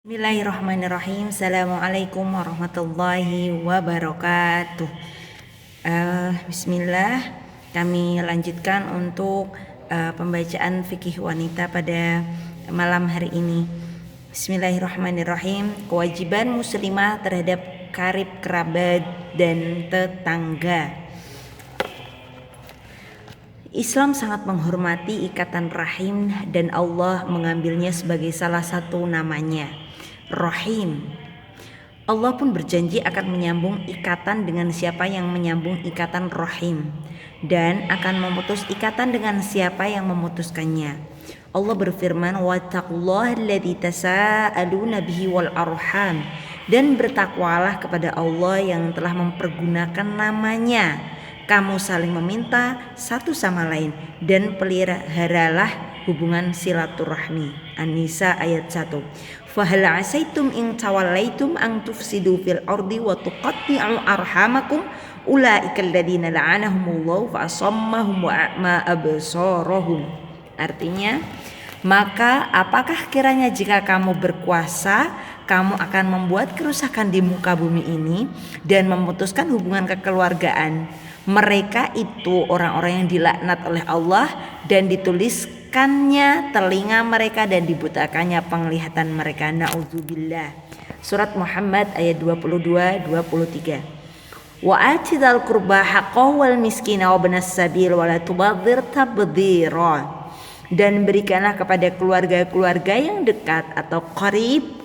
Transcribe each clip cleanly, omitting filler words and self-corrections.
Bismillahirrahmanirrahim. Assalamualaikum warahmatullahi wabarakatuh. Bismillah. Kami lanjutkan untuk pembacaan fikih wanita pada malam hari ini. Bismillahirrahmanirrahim. Kewajiban muslimah terhadap karib kerabat dan tetangga. Islam sangat menghormati ikatan rahim dan Allah mengambilnya sebagai salah satu namanya, Rahim. Allah pun berjanji akan menyambung ikatan dengan siapa yang menyambung ikatan rahim dan akan memutus ikatan dengan siapa yang memutuskannya. Allah berfirman, wattaqullaha alladzi tasaaluna bihi wal arham, dan bertakwalah kepada Allah yang telah mempergunakan namanya. Kamu saling meminta satu sama lain dan peliharalah hubungan silaturahmi. An-Nisa ayat 1. Fahal asaitum in tawallaitum an tufsidu fil ardi wa tuqatti'u arhamakum ulaikal ladzina la'anahumullahu fa asammahum wa a'ma absarahum. Artinya, maka apakah kiranya jika kamu berkuasa, kamu akan membuat kerusakan di muka bumi ini dan memutuskan hubungan kekeluargaan. Mereka itu orang-orang yang dilaknat oleh Allah dan dituliskannya telinga mereka dan dibutakannya penglihatan mereka. Na'udzubillah. Surat Muhammad ayat 22-23. Wa atidal qurba haqqahu wal miskina wa ibnas sabil wa la tubadzir tabdzira. Dan berikanlah kepada keluarga-keluarga yang dekat atau karib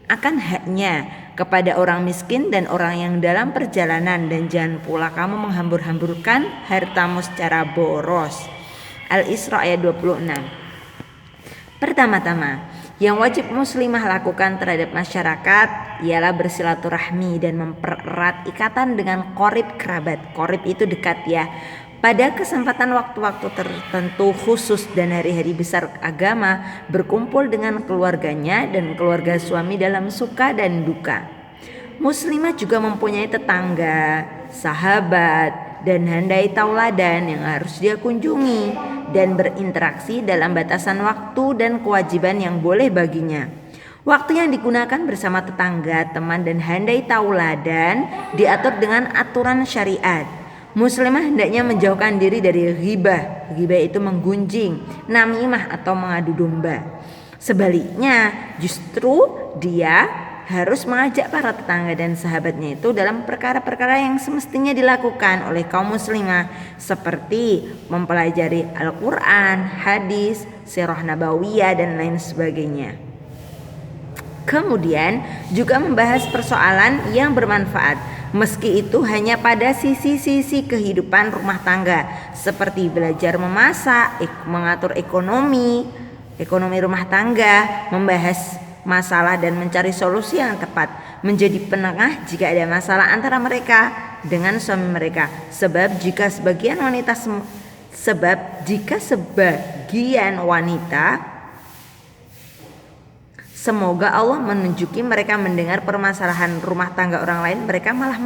akan haknya, kepada orang miskin dan orang yang dalam perjalanan, dan jangan pula kamu menghambur-hamburkan hartamu secara boros. Al-Isra ayat 26. Pertama-tama, yang wajib muslimah lakukan terhadap masyarakat ialah bersilaturahmi dan mempererat ikatan dengan qarib kerabat. Qarib itu dekat ya. Pada kesempatan waktu-waktu tertentu khusus dan hari-hari besar agama, berkumpul dengan keluarganya dan keluarga suami dalam suka dan duka. Muslimah juga mempunyai tetangga, sahabat, dan handai tauladan yang harus dia kunjungi dan berinteraksi dalam batasan waktu dan kewajiban yang boleh baginya. Waktu yang digunakan bersama tetangga, teman, dan handai tauladan diatur dengan aturan syariat. Muslimah hendaknya menjauhkan diri dari ghibah. Ghibah itu menggunjing, namimah atau mengadu domba. Sebaliknya, justru dia harus mengajak para tetangga dan sahabatnya itu dalam perkara-perkara yang semestinya dilakukan oleh kaum muslimah, seperti mempelajari Al-Quran, hadis, sirah nabawiyah, dan lain sebagainya. Kemudian juga membahas persoalan yang bermanfaat, meski itu hanya pada sisi-sisi kehidupan rumah tangga, seperti belajar memasak, mengatur ekonomi rumah tangga, membahas masalah dan mencari solusi yang tepat, menjadi penengah jika ada masalah antara mereka dengan suami mereka. Sebab jika sebagian wanita semoga Allah menunjuki mereka mendengar permasalahan rumah tangga orang lain, mereka malah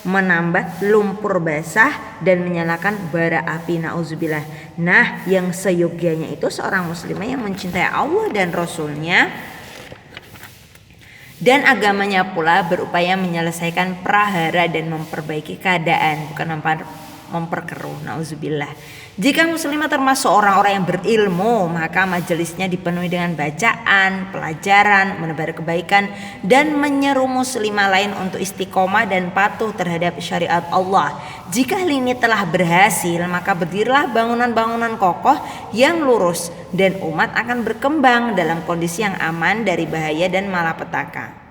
menambah lumpur basah dan menyalakan bara api. Na'udzubillah. Nah, yang seyogyanya itu seorang muslimah yang mencintai Allah dan Rasulnya dan agamanya pula berupaya menyelesaikan prahara dan memperbaiki keadaan, bukan memperkeruh. Na'udzubillah. Jika muslimah termasuk orang-orang yang berilmu, maka majelisnya dipenuhi dengan bacaan, pelajaran, menebar kebaikan, dan menyeru muslimah lain untuk istiqomah dan patuh terhadap syariat Allah. Jika hal ini telah berhasil, maka berdirilah bangunan-bangunan kokoh yang lurus, dan umat akan berkembang dalam kondisi yang aman dari bahaya dan malapetaka.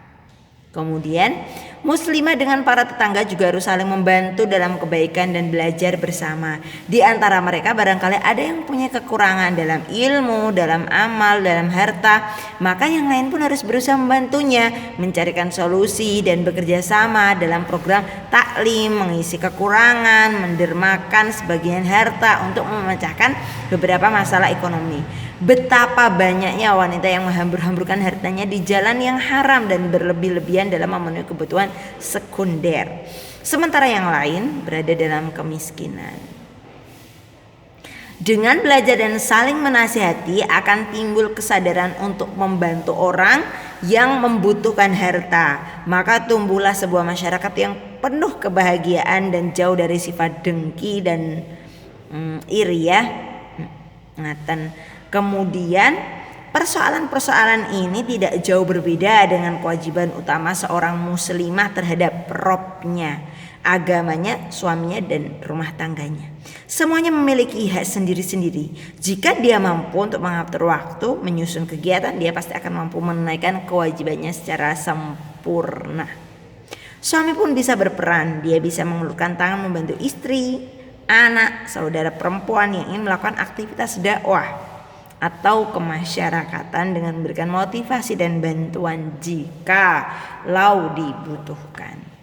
Kemudian, muslimah dengan para tetangga juga harus saling membantu dalam kebaikan dan belajar bersama. Di antara mereka barangkali ada yang punya kekurangan dalam ilmu, dalam amal, dalam harta, maka yang lain pun harus berusaha membantunya, mencarikan solusi dan bekerja sama dalam program taklim, mengisi kekurangan, mendermakan sebagian harta untuk memecahkan beberapa masalah ekonomi. Betapa banyaknya wanita yang menghambur-hamburkan hartanya di jalan yang haram dan berlebih-lebihan dalam memenuhi kebutuhan sekunder, sementara yang lain berada dalam kemiskinan. Dengan belajar dan saling menasihati akan timbul kesadaran untuk membantu orang yang membutuhkan harta, maka tumbuhlah sebuah masyarakat yang penuh kebahagiaan dan jauh dari sifat dengki dan iri ya. Ngaten. Kemudian persoalan-persoalan ini tidak jauh berbeda dengan kewajiban utama seorang muslimah terhadap robnya, agamanya, suaminya, dan rumah tangganya. Semuanya memiliki hak sendiri-sendiri. Jika dia mampu untuk mengatur waktu, menyusun kegiatan, dia pasti akan mampu menunaikan kewajibannya secara sempurna. Suami pun bisa berperan. Dia bisa mengulurkan tangan membantu istri, anak, saudara perempuan yang ingin melakukan aktivitas dakwah atau kemasyarakatan dengan memberikan motivasi dan bantuan jika dibutuhkan.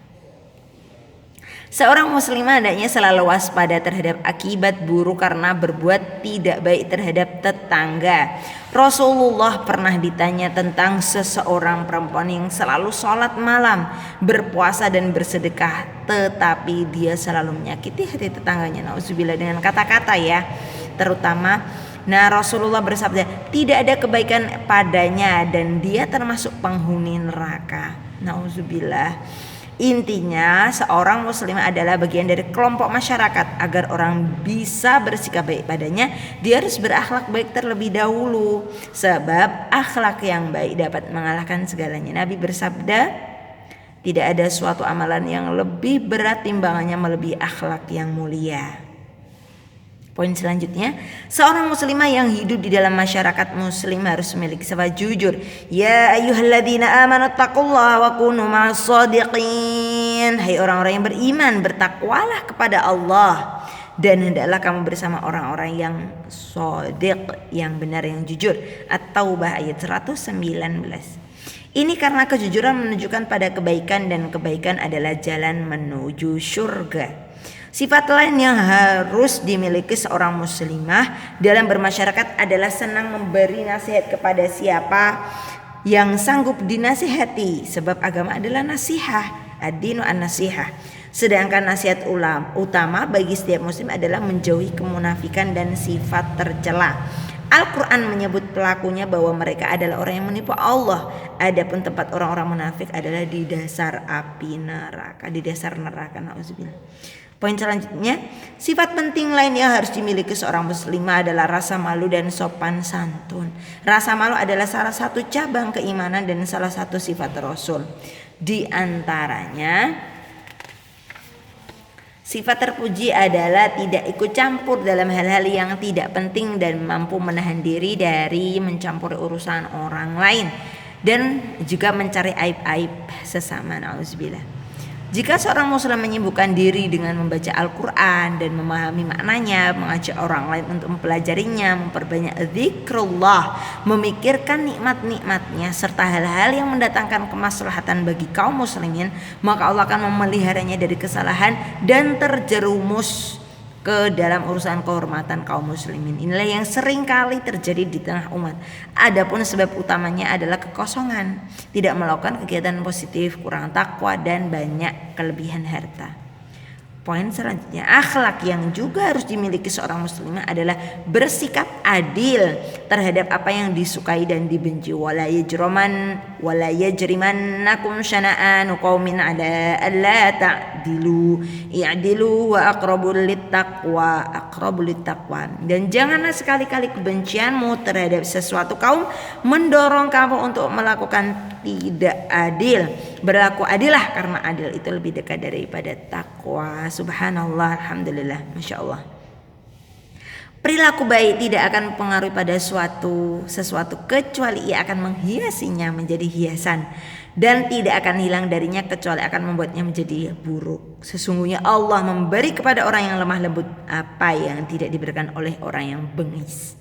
Seorang muslimah hendaknya selalu waspada terhadap akibat buruk karena berbuat tidak baik terhadap tetangga. Rasulullah pernah ditanya tentang seseorang perempuan yang selalu sholat malam, berpuasa dan bersedekah, tetapi dia selalu menyakiti hati tetangganya. Nauzubillah, dengan kata-kata ya, terutama. Nah, Rasulullah bersabda, tidak ada kebaikan padanya dan dia termasuk penghuni neraka. Nauzubillah. Intinya seorang muslimah adalah bagian dari kelompok masyarakat. Agar orang bisa bersikap baik padanya, dia harus berakhlak baik terlebih dahulu. Sebab akhlak yang baik dapat mengalahkan segalanya. Nabi bersabda, tidak ada suatu amalan yang lebih berat timbangannya melebihi akhlak yang mulia. Poin selanjutnya, seorang muslimah yang hidup di dalam masyarakat muslim harus memiliki sifat jujur. Ya ayyuhalladzina amanu taqullaha wa kunu ma'as shadiqin. Hai orang-orang yang beriman, bertakwalah kepada Allah dan hendaklah kamu bersama orang-orang yang shadiq, yang benar, yang jujur. At-Taubah ayat 119. Ini karena kejujuran menunjukkan pada kebaikan dan kebaikan adalah jalan menuju surga. Sifat lain yang harus dimiliki seorang muslimah dalam bermasyarakat adalah senang memberi nasihat kepada siapa yang sanggup dinasihati, sebab agama adalah nasihah, ad-dinu an-nasihah. Sedangkan nasihat utama bagi setiap muslim adalah menjauhi kemunafikan dan sifat tercela. Al-Quran menyebut pelakunya bahwa mereka adalah orang yang menipu Allah. Adapun tempat orang-orang munafik adalah di dasar api neraka, di dasar neraka. Nauzubillah. Poin selanjutnya, sifat penting lain yang harus dimiliki seorang muslimah adalah rasa malu dan sopan santun. Rasa malu adalah salah satu cabang keimanan dan salah satu sifat Rasul. Di antaranya, sifat terpuji adalah tidak ikut campur dalam hal-hal yang tidak penting dan mampu menahan diri dari mencampuri urusan orang lain dan juga mencari aib-aib sesama. Nauzubillah. Jika seorang muslim menyibukkan diri dengan membaca Al-Quran dan memahami maknanya, mengajak orang lain untuk mempelajarinya, memperbanyak zikrullah, memikirkan nikmat-nikmatnya, serta hal-hal yang mendatangkan kemaslahatan bagi kaum muslimin, maka Allah akan memeliharanya dari kesalahan dan terjerumus ke dalam urusan kehormatan kaum muslimin. Inilah yang sering kali terjadi di tengah umat. Adapun sebab utamanya adalah kekosongan, tidak melakukan kegiatan positif, kurang takwa, dan banyak kelebihan harta. Poin selanjutnya, akhlak yang juga harus dimiliki seorang muslimah adalah bersikap adil terhadap apa yang disukai dan dibenci. Wala yajrimannakum syana'anu qaumin ala alla ta'dilu i'dilu wa aqrabul littaqwa. Dan janganlah sekali-kali kebencianmu terhadap sesuatu kaum mendorong kamu untuk melakukan tidak adil. Berlaku adillah, karena adil itu lebih dekat daripada takwa. Subhanallah, alhamdulillah, masya Allah. Perilaku baik tidak akan mempengaruhi pada sesuatu kecuali ia akan menghiasinya menjadi hiasan, dan tidak akan hilang darinya kecuali akan membuatnya menjadi buruk. Sesungguhnya Allah memberi kepada orang yang lemah lembut apa yang tidak diberikan oleh orang yang bengis.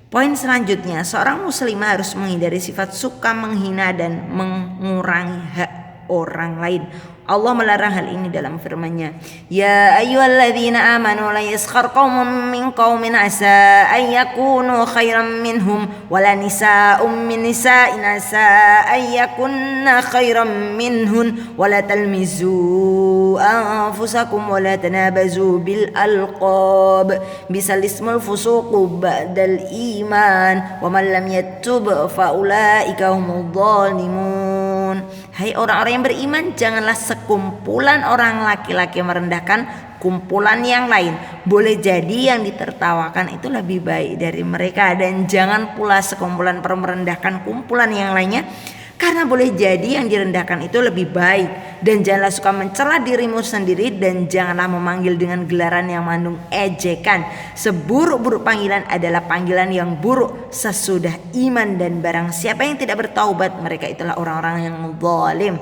Poin selanjutnya, seorang muslimah harus menghindari sifat suka menghina dan mengurangi hak orang lain. Allah melarang hal ini dalam firman-Nya, ya ayyuhalladzina amanu la yaskhar qaumun min qaumin asa ay yakunu khairan minhum wala nisaa'un min nisa'in asa ay yakunna khairan minhun wala talmizu أنفسكم ولا تنابزوا بالألقاب بئس الاسم الفسوق بعد الإيمان ومن لم يتب فأولئك هم الظالمون. Hai orang-orang yang beriman, janganlah sekumpulan orang laki-laki merendahkan kumpulan yang lain. Boleh jadi yang ditertawakan itu lebih baik dari mereka, dan jangan pula sekumpulan merendahkan kumpulan yang lainnya, karena boleh jadi yang direndahkan itu lebih baik. Dan janganlah suka mencela dirimu sendiri, dan janganlah memanggil dengan gelaran yang mengandung ejekan. Seburuk-buruk panggilan adalah panggilan yang buruk sesudah iman, dan barang siapa yang tidak bertaubat, mereka itulah orang-orang yang zalim.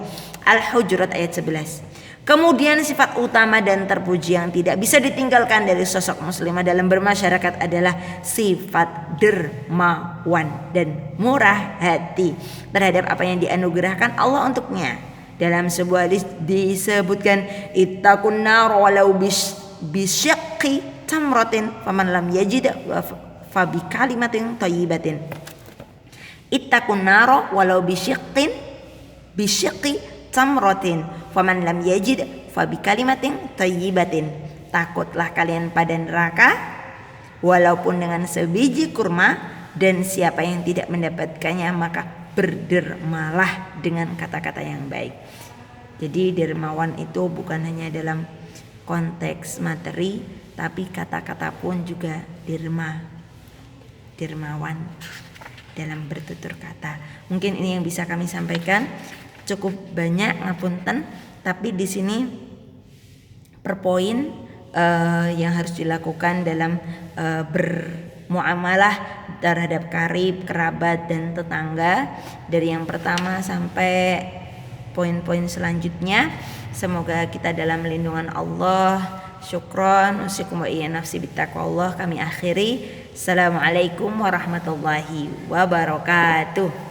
Al-Hujurat ayat 11. Kemudian sifat utama dan terpuji yang tidak bisa ditinggalkan dari sosok muslimah dalam bermasyarakat adalah sifat dermawan dan murah hati terhadap apa yang dianugerahkan Allah untuknya. Dalam sebuah hadis disebutkan, ittaqun nar walau bisyaqqi tamratin faman lam yajid fa bi kalimatin thayyibatin. Ittaqun nar walau bisyaqqi tamratin faman lam yajid fa bi kalimatin thayyibatin. Takutlah kalian pada neraka walaupun dengan sebiji kurma, dan siapa yang tidak mendapatkannya maka berdermalah dengan kata-kata yang baik. Jadi dermawan itu bukan hanya dalam konteks materi, tapi kata-kata pun juga dermawan dalam bertutur kata. Mungkin ini yang bisa kami sampaikan. Cukup banyak, ngapunten, tapi di sini per poin yang harus dilakukan dalam bermuamalah terhadap karib, kerabat, dan tetangga, dari yang pertama sampai poin-poin selanjutnya. Semoga kita dalam lindungan Allah. Syukron, usikum wa iya nafsi bittaqwallah. Kami akhiri. Assalamualaikum warahmatullahi wabarakatuh.